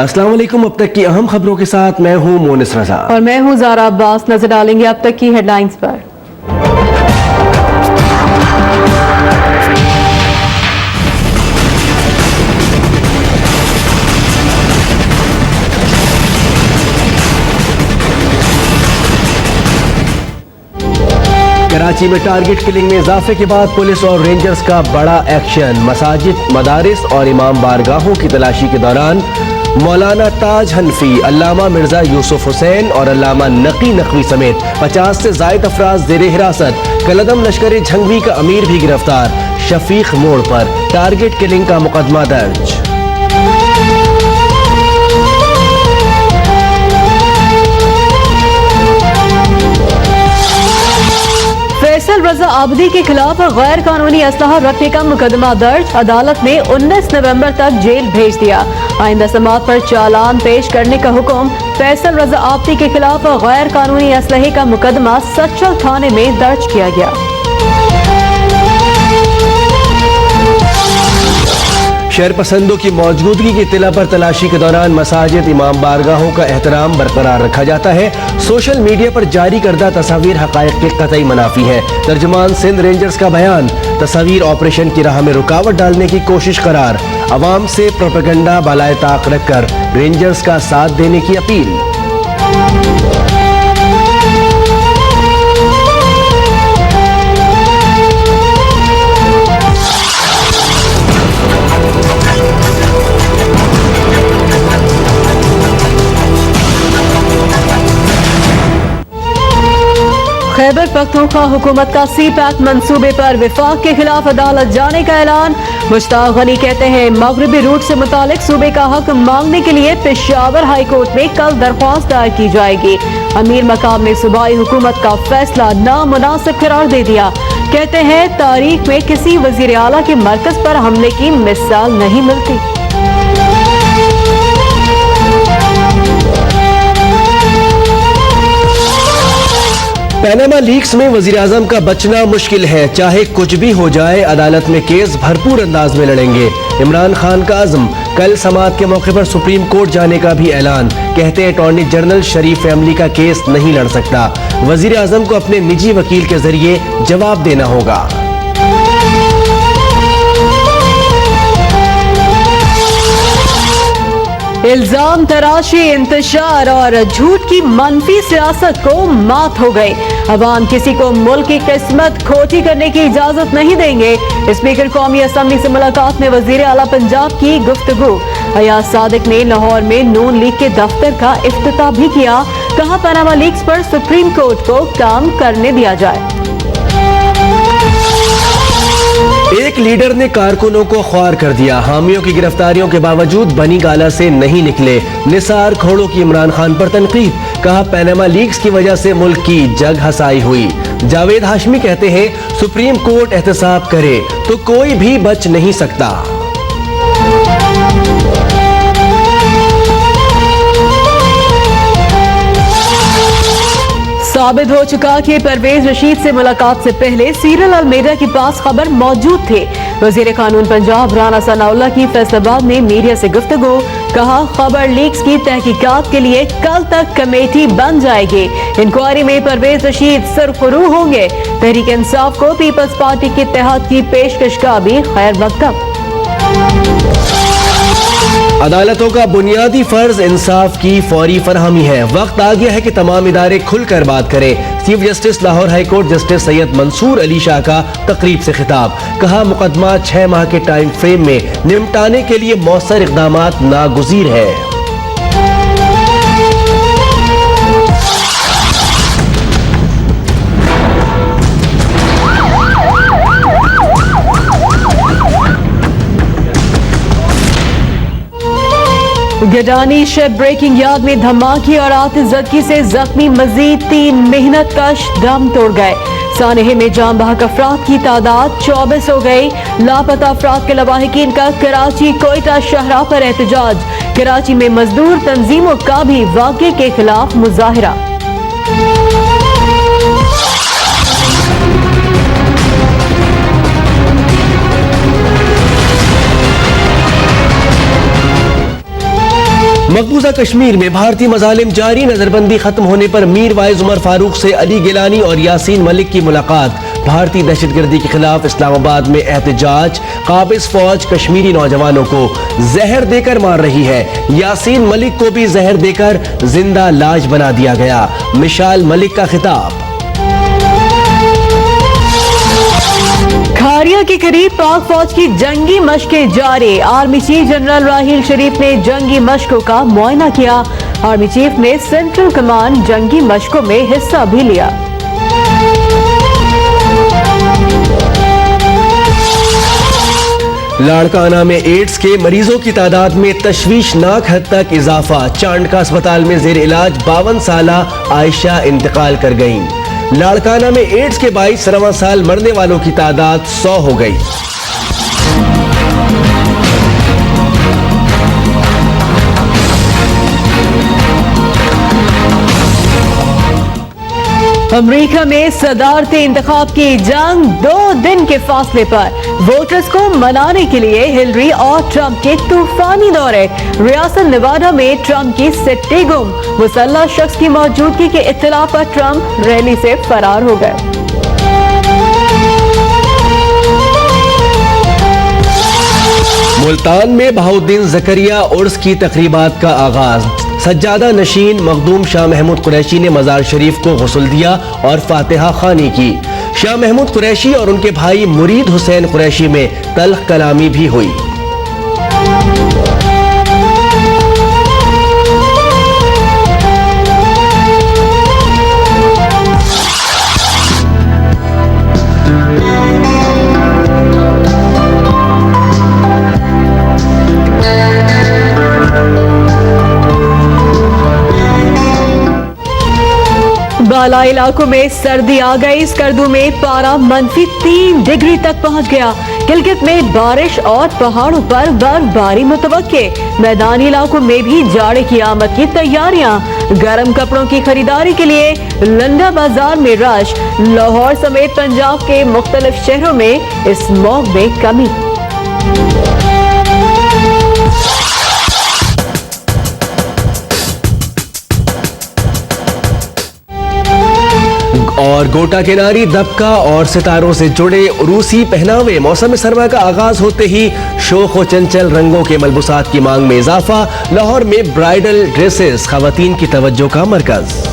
अस्सलाम वालेकुम। अब तक की अहम खबरों के साथ मैं हूं मोनिस रजा और मैं हूं ज़ारा अब्बास। नजर डालेंगे अब तक की हेडलाइंस पर। कराची में टारगेट किलिंग में इजाफे के बाद पुलिस और रेंजर्स का बड़ा एक्शन। मसाजिद, मदारिस और इमाम बारगाहों की तलाशी के दौरान मौलाना ताज हनफी, अल्लामा मिर्जा यूसुफ हुसैन और अल्लामा नकी नकवी समेत 50 से जायद अफराज जेर हिरासत। कलदम लश्कर झंगवी का अमीर भी गिरफ्तार। शफीक मोड़ पर टारगेट किलिंग का मुकदमा दर्ज। फैसल रजा आबदी के खिलाफ गैर कानूनी असलहा रखने का मुकदमा दर्ज। अदालत ने 19 नवंबर तक जेल भेज दिया। आइंदा समाअत पर चालान पेश करने का हुक्म। फैसल रजा आबदी के खिलाफ गैर कानूनी असलहे का मुकदमा सचल थाने में दर्ज किया गया। शहर पसंदों की मौजूदगी की इत्तला पर तलाशी के दौरान मसाजिद, इमाम बारगाहों का एहतराम बरकरार रखा जाता है। सोशल मीडिया पर जारी करदा तस्वीर हकायक के कतई मनाफी है। तर्जुमान सिंध रेंजर्स का बयान। तस्वीर ऑपरेशन की राह में रुकावट डालने की कोशिश करार। अवाम से प्रोपेगेंडा बालाए ताक रखकर रेंजर्स का साथ देने की अपील। खैबर पख्तूनख्वा हुकूमत का सी-पैक मंसूबे पर विफाक के खिलाफ अदालत जाने का ऐलान। मुश्ताक गनी कहते हैं मगरबी रूट से मुतालिक सूबे का हक मांगने के लिए पेशावर हाई कोर्ट में कल दरख्वास्त दायर की जाएगी। अमीर मकाम ने सूबाई हुकूमत का फैसला नामुनासिब करार दे दिया। कहते हैं तारीख में किसी वजीर आला के मरकज पर हमले की मिसाल नहीं मिलती। पैनामा लीक्स में वजीर आजम का बचना मुश्किल है। चाहे कुछ भी हो जाए, अदालत में केस भरपूर अंदाज में लड़ेंगे। इमरान खान का अज़्म। कल समाअत के मौके पर सुप्रीम कोर्ट जाने का भी ऐलान। कहते हैं अटॉर्नी जनरल शरीफ फैमिली का केस नहीं लड़ सकता। वजीर आजम को अपने निजी वकील के जरिए जवाब देना होगा। इल्जाम तराशी, इंतशार और झूठ की मनफी सियासत को मात हो गई। अवाम किसी को मुल्क की किस्मत खोटी करने की इजाजत नहीं देंगे। स्पीकर कौमी असम्बली से मुलाकात में वजीर आला पंजाब की गुफ्तगू। अयाज सादिक ने लाहौर में नून लीग के दफ्तर का इफ्तिताह भी किया। कहा पनामा लीक्स पर सुप्रीम कोर्ट को काम करने दिया जाए। एक लीडर ने कारकुनों को ख्वार कर दिया। हामियों की गिरफ्तारियों के बावजूद बनी गाला से नहीं निकले। निसार खोड़ों की इमरान खान पर तनकीद। कहा पैनामा लीक्स की वजह से मुल्क की जग हसाई हुई। जावेद हाशमी कहते हैं सुप्रीम कोर्ट एहतसाब करे तो कोई भी बच नहीं सकता। साबित हो चुका कि परवेज रशीद से मुलाकात से पहले सीरियल अलमेडा के पास खबर मौजूद थे। वजीर कानून पंजाब राना सनाउल्लाह की फैसलाबाद में मीडिया से गुफ्तगू। कहा खबर लीक्स की तहकीकात के लिए कल तक कमेटी बन जाएगी। इंक्वायरी में परवेज रशीद सरफरू होंगे। तहरीक इंसाफ को पीपल्स पार्टी के इत्तेहाद की पेशकश का भी खैर मकदम। अदालतों का बुनियादी फर्ज इंसाफ की फौरी फरहमी है। वक्त आ गया है कि तमाम इदारे खुलकर बात करें। Chief justice Lahore high court justice Syed Mansoor Ali Shah का तकरीब से खिताब। कहा मुकदमा 6 माह के टाइम फ्रेम में निपटाने के लिए मौसर इकदामात नागुज़ीर है। गिडानी शेप ब्रेकिंग यार्ड में धमाके और आतिशज़दगी से जख्मी मजीद 3 मेहनतकश दम तोड़ गए। सानहे में जाम बहक अफराद की तादाद 24 हो गई। लापता अफराद के लवाहिकीन का कराची कोयटा शहरा पर एहतजाज। कराची में मजदूर तंजीमों का भी वाक़े के खिलाफ मुजाहिरा। मकबूजा कश्मीर में भारतीय मजालिम जारी, नजरबंदी खत्म होने पर मीर वाइज उमर फारूक से अली गिलानी और यासीन मलिक की मुलाकात। भारतीय दहशतगर्दी के खिलाफ इस्लामाबाद में एहतजाज। काबिज फौज कश्मीरी नौजवानों को जहर देकर मार रही है। यासीन मलिक को भी जहर देकर जिंदा लाश बना दिया गया। मिशाल मलिक का खिताब। खारिया के करीब पाक फौज की जंगी मशकें जारी। आर्मी चीफ जनरल राहील शरीफ ने जंगी मशकों का मुआयना किया। आर्मी चीफ ने सेंट्रल कमांड जंगी मशकों में हिस्सा भी लिया। लाड़काना में एड्स के मरीजों की तादाद में तशवीशनाक हद तक इजाफा। चांडका अस्पताल में जेर इलाज 52 साला आयशा इंतकाल कर गईं। लाड़काना में एड्स के 22 रवां साल मरने वालों की तादाद 100 हो गई। अमेरिका में सदारती इंतखाब की जंग 2 दिन के फासले पर। वोटर्स को मनाने के लिए हिलरी और ट्रंप के तूफानी दौरे। रियासत नेवाडा में ट्रंप की सिट्टी गुम। मुसल्लह शख्स की मौजूदगी के इत्तला पर ट्रंप रैली से फरार हो गए। मुल्तान में बहाउद्दीन जकरिया उर्स की तकरीबात का आगाज। सज्जादा नशीन मखदूम शाह महमूद कुरैशी ने मजार शरीफ को गुस्ल दिया और फातिहा खानी की। शाह महमूद कुरैशी और उनके भाई मुरीद हुसैन कुरैशी में तल्ख कलामी भी हुई। बाला इलाकों में सर्दी आ गई। स्कर्दू में पारा -3 डिग्री तक पहुंच गया। गिलगित में बारिश और पहाड़ों पर बर्फबारी मुतवक्के। मैदानी इलाकों में भी जाड़े की आमद की तैयारियां। गर्म कपड़ों की खरीदारी के लिए लंडा बाजार में रश। लाहौर समेत पंजाब के मुख्तलिफ शहरों में स्मॉग में कमी। और गोटा किनारी दबका और सितारों से जुड़े रूसी पहनावे। मौसम सरमा का आगाज होते ही शोख व चंचल रंगों के मलबूसात की मांग में इजाफा। लाहौर में ब्राइडल ड्रेसेस खवातीन की तवज्जो का मरकज।